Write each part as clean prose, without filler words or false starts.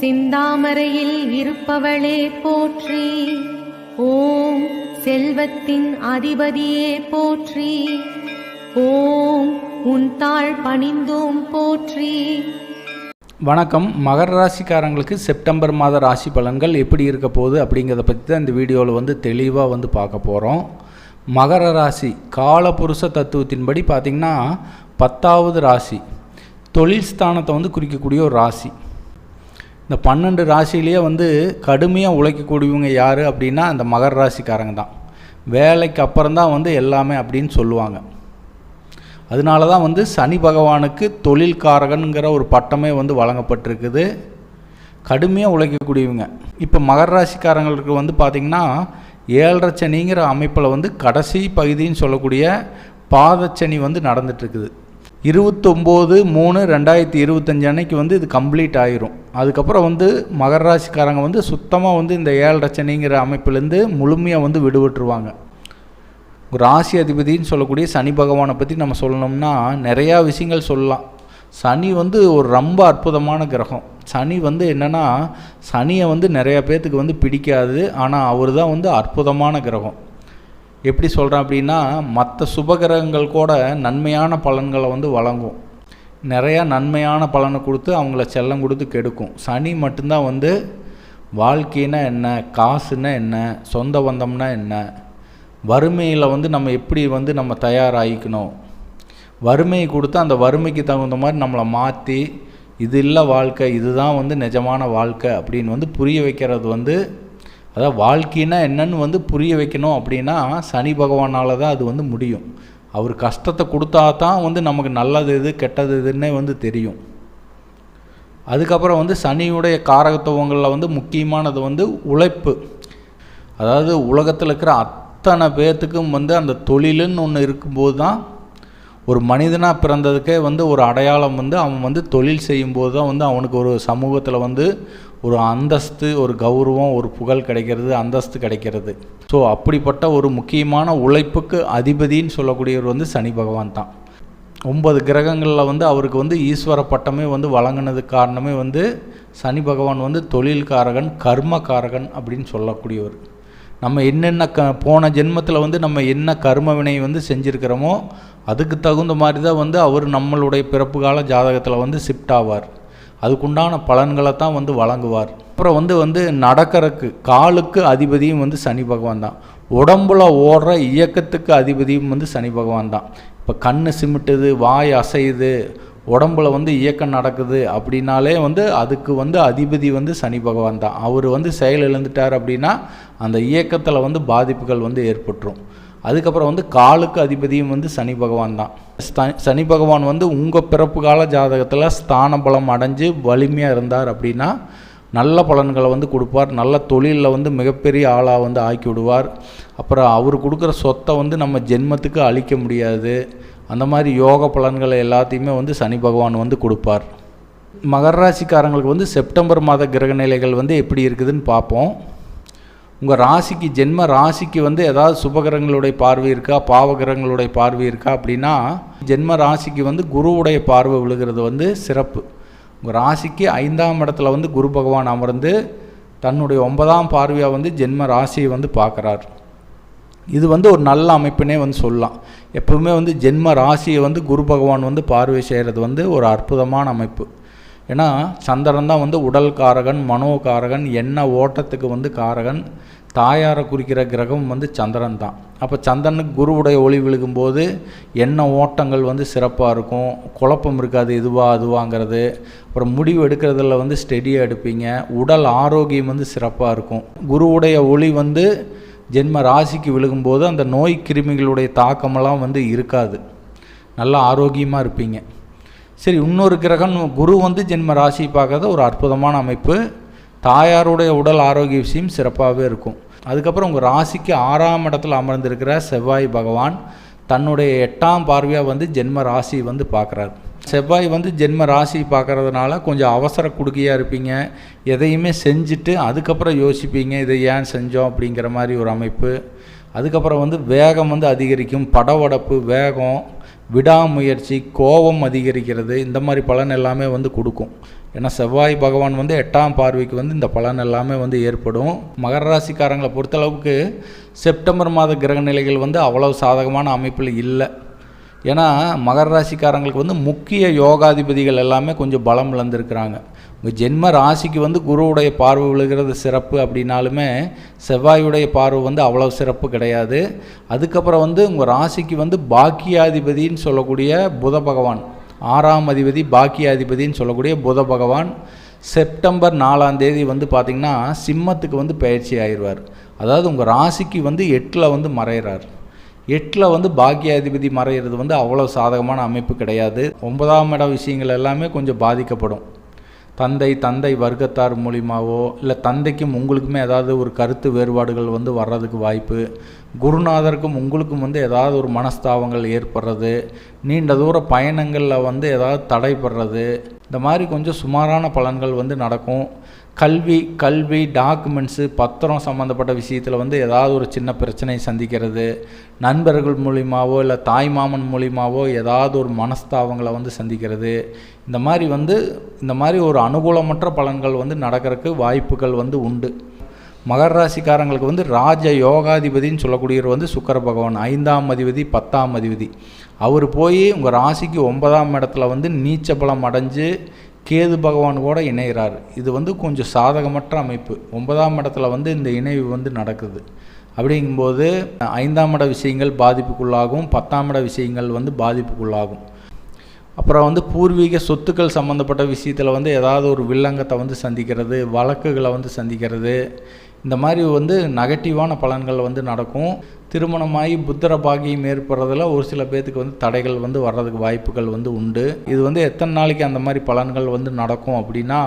செந்தாமரையில் இருப்பவளே போற்றி. ஓம் செல்வத்தின் அதிபதியே போற்றி. ஓம் உன் தாழ் பணிந்தோம் போற்றி. வணக்கம். மகர ராசிக்காரங்களுக்கு செப்டம்பர் மாத ராசி பலன்கள் எப்படி இருக்க போகுது அப்படிங்கிறத பற்றி தான் இந்த வீடியோவில் தெளிவாக பார்க்க போகிறோம். மகர ராசி காலபுருஷ தத்துவத்தின்படி பார்த்திங்கன்னா 10வது ராசி, தொழில் ஸ்தானத்தை குறிக்கக்கூடிய ஒரு ராசி. இந்த 12 ராசியிலேயே கடுமையாக உழைக்கக்கூடியவங்க யார் அப்படின்னா அந்த மகர ராசிக்காரங்க தான். வேலைக்கு அப்புறம்தான் எல்லாமே அப்படின்னு சொல்லுவாங்க. அதனால தான் சனி பகவானுக்கு தொழில்காரகனுங்கிற ஒரு பட்டமே வழங்கப்பட்டிருக்குது. கடுமையாக உழைக்கக்கூடியவங்க. இப்போ மகர ராசிக்காரங்களுக்கு பார்த்திங்கன்னா 7.5 சனிங்கிற அமைப்பில் கடைசி பகுதின்னு சொல்லக்கூடிய பாதச்சனி நடந்துகிட்ருக்குது. 29/3/2025 அன்னைக்கு இது கம்ப்ளீட் ஆயிரும். அதுக்கப்புறம் மகர ராசிக்காரங்க சுத்தமாக இந்த 7.5 சனிங்கிற அமைப்பிலேருந்து முழுமையாக விடுபட்டுருவாங்க. ராசி அதிபதினு சொல்லக்கூடிய சனி பகவானை பற்றி நம்ம சொல்லணும்னா நிறையா விஷயங்கள் சொல்லலாம். சனி ஒரு ரொம்ப அற்புதமான கிரகம். சனி என்னென்னா சனியை நிறையா பேர்த்துக்கு பிடிக்காது. ஆனால் அவர் தான் அற்புதமான கிரகம். எப்படி சொல்கிறேன் அப்படின்னா, மற்ற சுபகிரகங்கள் கூட நன்மையான பலன்களை வழங்கும். நிறையா நன்மையான பலனை கொடுத்து அவங்கள செல்லம் கொடுத்து கெடுக்கும். சனி மட்டும்தான் வாழ்க்கைன்னா என்ன, காசுன்னா என்ன, சொந்த பந்தம்னா என்ன, வறுமையில் நம்ம எப்படி நம்ம தயாராகிக்கணும், வறுமையை கொடுத்து அந்த வறுமைக்கு தகுந்த மாதிரி நம்மளை மாற்றி இது இல்லை வாழ்க்கை, இதுதான் நிஜமான வாழ்க்கை அப்படின்னு புரிய வைக்கிறது. அதாவது வாழ்க்கைன்னா என்னன்னு புரிய வைக்கணும் அப்படின்னா சனி பகவானால் தான் அது முடியும். அவர் கஷ்டத்தை கொடுத்தா தான் நமக்கு நல்லது எது கெட்டது எதுன்னே தெரியும். அதுக்கப்புறம் சனியுடைய காரகத்துவங்களில் முக்கியமானது உழைப்பு. அதாவது உலகத்தில் இருக்கிற அத்தனை பேர்த்துக்கும் அந்த தொழிலுன்னு ஒன்று இருக்கும்போது தான் ஒரு மனிதனாக பிறந்ததுக்கே ஒரு அடையாளம். அவன் தொழில் செய்யும்போது தான் அவனுக்கு ஒரு சமூகத்தில் ஒரு அந்தஸ்து, ஒரு கௌரவம், ஒரு புகழ் கிடைக்கிறது, அந்தஸ்து கிடைக்கிறது. ஸோ அப்படிப்பட்ட ஒரு முக்கியமான உழைப்புக்கு அதிபதின்னு சொல்லக்கூடியவர் சனி பகவான் தான். 9 கிரகங்களில் அவருக்கு ஈஸ்வர பட்டமே வழங்கினதுக்கு காரணமே சனி பகவான் தொழில்காரகன், கர்மகாரகன் அப்படின்னு சொல்லக்கூடியவர். நம்ம என்னென்ன போன ஜென்மத்தில் நம்ம என்ன கர்ம வினை செஞ்சுருக்கிறோமோ அதுக்கு தகுந்த மாதிரி தான் அவர் நம்மளுடைய பிறப்பு கால ஜாதகத்தில் ஷிஃப்ட் ஆவார். அதுக்குண்டான பலன்களை தான் வழங்குவார். அப்புறம் நடக்கிறதுக்கு காலுக்கு அதிபதியும் சனி பகவான் தான். உடம்புல ஓடுற இயக்கத்துக்கு அதிபதியும் சனி பகவான் தான். இப்போ கண் சிமிட்டுது, வாய் அசையுது, உடம்புல இயக்கம் நடக்குது அப்படின்னாலே அதுக்கு அதிபதி சனி பகவான் தான். அவர் செயல் இழந்துட்டார் அப்படின்னா அந்த இயக்கத்தில் பாதிப்புகள் ஏற்பட்டுரும். அதுக்கப்புறம் காலுக்கு அதிபதியும் சனி பகவான் தான். சனி பகவான் உங்கள் பிறப்பு கால ஜாதகத்தில் ஸ்தான பலம் அடைஞ்சு வலிமையாக இருந்தார் அப்படின்னா நல்ல பலன்களை கொடுப்பார். நல்ல தொழிலில் மிகப்பெரிய ஆளாக ஆக்கி விடுவார். அப்புறம் அவர் கொடுக்குற சொத்தை நம்ம ஜென்மத்துக்கு அழிக்க முடியாது. அந்த மாதிரி யோக பலன்களை எல்லாத்தையுமே சனி பகவான் கொடுப்பார். மகர ராசிக்காரங்களுக்கு செப்டம்பர் மாத கிரக நிலைகள் எப்படி இருக்குதுன்னு பார்ப்போம். உங்கள் ராசிக்கு ஜென்ம ராசிக்கு ஏதாவது சுபகிரகங்களுடைய பார்வை இருக்கா, பாவகிரகங்களுடைய பார்வை இருக்கா அப்படின்னா ஜென்ம ராசிக்கு குருவுடைய பார்வை விழுகிறது சிறப்பு. உங்கள் ராசிக்கு 5ஆம் இடத்துல குரு பகவான் அமர்ந்து தன்னுடைய 9ஆம் பார்வையாக ஜென்ம ராசியை பார்க்குறார். இது ஒரு நல்ல அமைப்புனே சொல்லலாம். எப்பவுமே ஜென்ம ராசியை குரு பகவான் பார்வை செய்கிறது ஒரு அற்புதமான அமைப்பு. ஏன்னா சந்திரன் தான் உடல் காரகன், மனோகாரகன், எண்ண ஓட்டத்துக்கு காரகன். தாயாரை குறிக்கிற கிரகம் சந்திரன் தான். அப்போ சந்திரனுக்கு குருவுடைய ஒளி விழுகும்போது எண்ண ஓட்டங்கள் சிறப்பாக இருக்கும். குழப்பம் இருக்காது, இதுவா அதுவாங்கிறது. அப்புறம் முடிவு எடுக்கிறதுல ஸ்டெடியாக எடுப்பீங்க. உடல் ஆரோக்கியம் சிறப்பாக இருக்கும். குருவுடைய ஒளி ஜென்ம ராசிக்கு விழுகும்போது அந்த நோய் கிருமிகளுடைய தாக்கமெல்லாம் இருக்காது. நல்லா ஆரோக்கியமாக இருப்பீங்க. சரி, இன்னொரு கிரகம் குரு ஜென்ம ராசி பார்க்கறது ஒரு அற்புதமான அமைப்பு. தாயாருடைய உடல் ஆரோக்கிய விஷயம் சிறப்பாகவே இருக்கும். அதுக்கப்புறம் உங்கள் ராசிக்கு 6ஆம் இடத்துல அமர்ந்திருக்கிற செவ்வாய் பகவான் தன்னுடைய 8ஆம் பார்வையாக ஜென்ம ராசி பார்க்குறாரு. செவ்வாய் ஜென்ம ராசி பார்க்குறதுனால கொஞ்சம் அவசர குடுக்கையாக இருப்பீங்க. எதையுமே செஞ்சுட்டு அதுக்கப்புறம் யோசிப்பீங்க, இதை ஏன் செஞ்சோம் அப்படிங்கிற மாதிரி ஒரு அமைப்பு. அதுக்கப்புறம் வேகம் அதிகரிக்கும். படவடப்பு, வேகம், விடாமுயற்சி, கோபம் அதிகரிக்கிறது, இந்த மாதிரி பலன் எல்லாமே வந்து கொடுக்கும். ஏன்னா செவ்வாய் பகவான் வந்து 8ஆம் பார்வைக்கு வந்து இந்த பலன் எல்லாமே வந்து ஏற்படும். மகர ராசிக்காரங்களை பொறுத்தளவுக்கு செப்டம்பர் மாத கிரக நிலைகள் வந்து அவ்வளவு சாதகமான அமைப்பில் இல்லை. ஏன்னா மகர ராசிக்காரங்களுக்கு வந்து முக்கிய யோகாதிபதிகள் எல்லாமே கொஞ்சம் பலம் இழந்திருக்கிறாங்க. உங்கள் ஜென்ம ராசிக்கு வந்து குருவுடைய பார்வை விழுகிறது சிறப்பு அப்படின்னாலுமே செவ்வாயுடைய பார்வை வந்து அவ்வளோ சிறப்பு கிடையாது. அதுக்கப்புறம் வந்து உங்கள் ராசிக்கு வந்து பாக்கியாதிபதின்னு சொல்லக்கூடிய புத பகவான், 6ஆம் அதிபதி பாக்கியாதிபதின்னு சொல்லக்கூடிய புத பகவான் செப்டம்பர் 4ஆம் தேதி வந்து பார்த்திங்கன்னா சிம்மத்துக்கு வந்து பயிற்சி ஆயிடுவார். அதாவது உங்கள் ராசிக்கு வந்து 8ல் வந்து மறைகிறார். 8ல் வந்து பாக்கியாதிபதி மறைகிறது வந்து அவ்வளோ சாதகமான அமைப்பு கிடையாது. 9ஆம் இட விஷயங்கள் எல்லாமே கொஞ்சம் பாதிக்கப்படும். தந்தை வர்க்கத்தார் மூலியமாவோ இல்லை தந்தைக்கும் உங்களுக்குமே ஏதாவது ஒரு கருத்து வேறுபாடுகள் வந்து வர்றதுக்கு வாய்ப்பு, குருநாதருக்கும் உங்களுக்கும் வந்து ஏதாவது ஒரு மனஸ்தாபங்கள் ஏற்படுறது, நீண்ட தூர பயணங்களில் வந்து ஏதாவது தடைப்படுறது, இந்த மாதிரி கொஞ்சம் சுமாரான பலன்கள் வந்து நடக்கும். கல்வி டாக்குமெண்ட்ஸு, பத்திரம் சம்மந்தப்பட்ட விஷயத்தில் வந்து ஏதாவது ஒரு சின்ன பிரச்சனை சந்திக்கிறது, நண்பர்கள் மூலியமாவோ இல்லை தாய் மாமன் மூலியமாவோ ஏதாவது ஒரு மனஸ்தாபங்களை வந்து சந்திக்கிறது, இந்த மாதிரி ஒரு அனுகூலமற்ற பலன்கள் வந்து நடக்கிறதுக்கு வாய்ப்புகள் வந்து உண்டு. மகர ராசிக்காரங்களுக்கு வந்து ராஜ யோகாதிபதின்னு சொல்லக்கூடியவர் வந்து சுக்கிர பகவான், 5ஆம் அதிபதி 10ஆம் அதிபதி. அவர் போய் உங்கள் ராசிக்கு 9ஆம் இடத்துல வந்து நீச்ச பலம் அடைஞ்சு கேது பகவான் கூட இணைகிறார். இது வந்து கொஞ்சம் சாதகமற்ற அமைப்பு. 9ஆம் இடத்துல வந்து இந்த இணைவு வந்து நடக்குது. அப்படிங்கும்போது 5ஆம் இட விஷயங்கள் பாதிப்புக்குள்ளாகும், 10ஆம் இட விஷயங்கள் வந்து பாதிப்புக்குள்ளாகும். அப்புறம் வந்து பூர்வீக சொத்துக்கள் சம்மந்தப்பட்ட விஷயத்தில் வந்து ஏதாவது ஒரு வில்லங்கத்தை வந்து சந்திக்கிறது, வழக்குகளை வந்து சந்திக்கிறது, இந்த மாதிரி வந்து நெகட்டிவான பலன்கள் வந்து நடக்கும். திருமணமாகி புத்திர பாகியம் ஏற்படுறதில் ஒரு சில பேர்த்துக்கு வந்து தடைகள் வந்து வர்றதுக்கு வாய்ப்புகள் வந்து உண்டு. இது வந்து எத்தனை நாளைக்கு அந்த மாதிரி பலன்கள் வந்து நடக்கும் அப்படின்னா,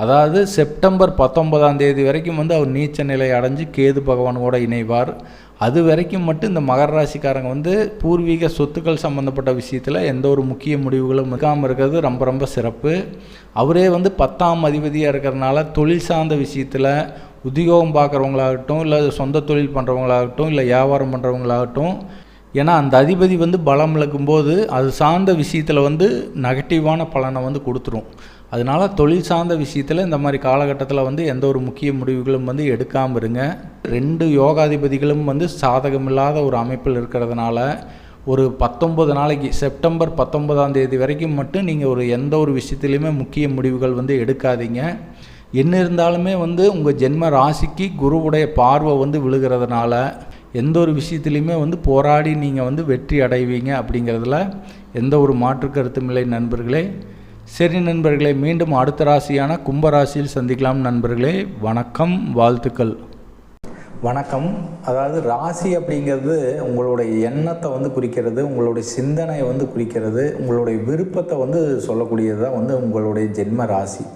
அதாவது செப்டம்பர் 19ஆம் தேதி வரைக்கும் வந்து அவர் நீச்ச நிலை அடைஞ்சு கேது பகவான் கூட இணைவார். அது வரைக்கும் மட்டும் இந்த மகர ராசிக்காரங்க வந்து பூர்வீக சொத்துக்கள் சம்மந்தப்பட்ட விஷயத்தில் எந்த ஒரு முக்கிய முடிவுகளும் இருக்காமல் இருக்கிறது ரொம்ப ரொம்ப சிறப்பு. அவரே வந்து 10ஆம் அதிபதியாக இருக்கிறதுனால தொழில் சார்ந்த விஷயத்தில் உத்தியோகம் பார்க்குறவங்களாகட்டும், இல்லை சொந்த தொழில் பண்ணுறவங்களாகட்டும், இல்லை வியாபாரம் பண்ணுறவங்களாகட்டும், ஏன்னா அந்த அதிபதி வந்து பலம் இழக்கும்போது அது சார்ந்த விஷயத்தில் வந்து நெகட்டிவான பலனை வந்து கொடுத்துரும். அதனால் தொழில் சார்ந்த விஷயத்தில் இந்த மாதிரி காலகட்டத்தில் வந்து எந்த ஒரு முக்கிய முடிவுகளும் வந்து எடுக்காமல் இருங்க. 2 யோகாதிபதிகளும் வந்து சாதகமில்லாத ஒரு அமைப்பில் இருக்கிறதுனால ஒரு 19 நாளைக்கு செப்டம்பர் 19ஆம் தேதி வரைக்கும் மட்டும் நீங்கள் எந்த ஒரு விஷயத்துலையுமே முக்கிய முடிவுகள் வந்து எடுக்காதீங்க. என்ன இருந்தாலுமே வந்து உங்கள் ஜென்ம ராசிக்கு குருவுடைய பார்வை வந்து விழுகிறதுனால எந்த ஒரு விஷயத்துலையுமே வந்து போராடி நீங்கள் வந்து வெற்றி அடைவீங்க அப்படிங்கிறதுல எந்த ஒரு மாற்று கருத்துமில்லை நண்பர்களே. சரி நண்பர்களே, மீண்டும் அடுத்த ராசியான கும்பராசியில் சந்திக்கலாம் நண்பர்களே. வணக்கம், வாழ்த்துக்கள். வணக்கம். அதாவது ராசி அப்படிங்கிறது உங்களுடைய எண்ணத்தை வந்து குறிக்கிறது, உங்களுடைய சிந்தனையை வந்து குறிக்கிறது, உங்களுடைய விருப்பத்தை வந்து சொல்லக்கூடியது தான் வந்து உங்களுடைய ஜென்ம ராசி.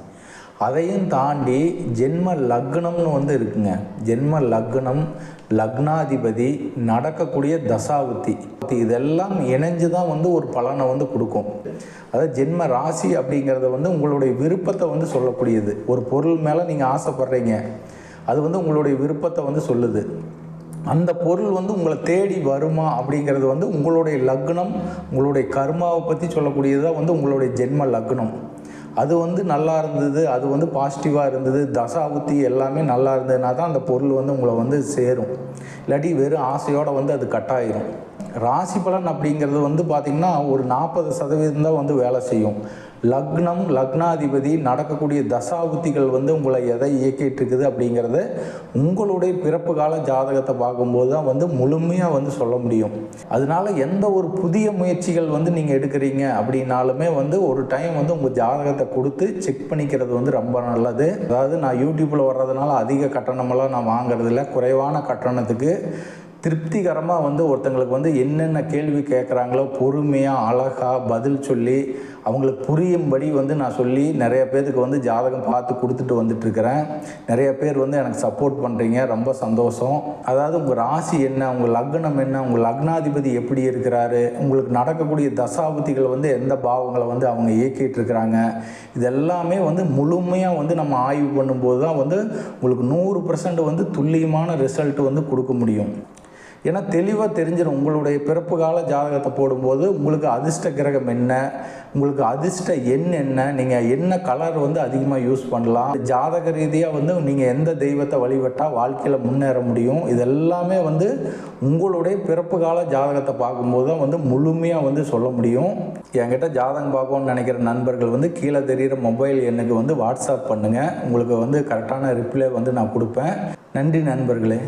அதையும் தாண்டி ஜென்ம லக்னம்னு வந்து இருக்குங்க. ஜென்ம லக்னம், லக்னாதிபதி, நடக்கக்கூடிய தசாபுத்தி, இதெல்லாம் இணைஞ்சு தான் வந்து ஒரு பலனை வந்து கொடுக்கும். அதாவது ஜென்ம ராசி அப்படிங்கிறத வந்து உங்களுடைய விருப்பத்தை வந்து சொல்லக்கூடியது. ஒரு பொருள் மேலே நீங்கள் ஆசைப்படுறீங்க, அது வந்து உங்களுடைய விருப்பத்தை வந்து சொல்லுது. அந்த பொருள் வந்து உங்களை தேடி வருமா அப்படிங்கிறது வந்து உங்களுடைய லக்னம், உங்களுடைய கர்மாவை பற்றி சொல்லக்கூடியது தான் வந்து உங்களுடைய ஜென்ம லக்னம். அது வந்து நல்லா இருந்தது, அது வந்து பாசிட்டிவாக இருந்தது, தசாபுத்தி எல்லாமே நல்லா இருந்ததுனா தான் அந்த பொருள் வந்து உங்களை வந்து சேரும். இல்லாட்டி வெறும் ஆசையோடு வந்து அது கட்டாயிரும். ராசி பலன் அப்படிங்கிறது வந்து பார்த்திங்கன்னா ஒரு 40% தான் வந்து வேலை செய்யும். லக்னம், லக்னாதிபதி, நடக்கக்கூடிய தசாபுத்திகள் வந்து உங்களை எதை இயக்கிட்டு இருக்குது அப்படிங்கிறத உங்களுடைய பிறப்பு கால ஜாதகத்தை பார்க்கும்போது தான் வந்து முழுமையாக வந்து சொல்ல முடியும். அதனால எந்த ஒரு புதிய முயற்சிகள் வந்து நீங்கள் எடுக்கிறீங்க அப்படின்னாலுமே வந்து ஒரு டைம் வந்து உங்கள் ஜாதகத்தை கொடுத்து செக் பண்ணிக்கிறது வந்து ரொம்ப நல்லது. அதாவது நான் யூடியூப்பில் வர்றதுனால அதிக கட்டணமெல்லாம் நான் வாங்குறதில்ல. குறைவான கட்டணத்துக்கு திருப்திகரமாக வந்து ஒருத்தங்களுக்கு வந்து என்னென்ன கேள்வி கேட்குறாங்களோ பொறுமையாக அழகாக பதில் சொல்லி அவங்களுக்கு புரியும்படி வந்து நான் சொல்லி நிறைய பேருக்கு வந்து ஜாதகம் பார்த்து கொடுத்துட்டு வந்துட்டுருக்கிறேன். நிறைய பேர் வந்து எனக்கு சப்போர்ட் பண்ணுறீங்க, ரொம்ப சந்தோஷம். அதாவது உங்கள் ராசி என்ன, உங்கள் லக்னம் என்ன, உங்கள் லக்னாதிபதி எப்படி இருக்கிறாரு, உங்களுக்கு நடக்கக்கூடிய தசாபுத்திகள் வந்து எந்த பாவங்களை வந்து அவங்க இயக்கிட்டு இருக்கிறாங்க, இதெல்லாமே வந்து முழுமையாக வந்து நம்ம ஆய்வு பண்ணும்போது தான் வந்து உங்களுக்கு 100% வந்து துல்லியமான ரிசல்ட் வந்து கொடுக்க முடியும். ஏன்னா தெளிவாக தெரிஞ்சிடும். உங்களுடைய பிறப்பு கால ஜாதகத்தை போடும்போது உங்களுக்கு அதிர்ஷ்ட கிரகம் என்ன, உங்களுக்கு அதிர்ஷ்ட எண் என்ன, நீங்கள் என்ன கலர் வந்து அதிகமாக யூஸ் பண்ணலாம், ஜாதக ரீதியாக வந்து நீங்கள் எந்த தெய்வத்தை வழிபட்டால் வாழ்க்கையில் முன்னேற முடியும், இதெல்லாமே வந்து உங்களுடைய பிறப்பு கால ஜாதகத்தை பார்க்கும்போது தான் வந்து முழுமையாக வந்து சொல்ல முடியும். என்கிட்ட ஜாதகம் பார்க்கணும்னு நினைக்கிற நண்பர்கள் வந்து கீழே தெரிகிற மொபைல் எண்ணுக்கு வந்து வாட்ஸ்அப் பண்ணுங்கள். உங்களுக்கு வந்து கரெக்டான ரிப்ளை வந்து நான் கொடுப்பேன். நன்றி நண்பர்களே.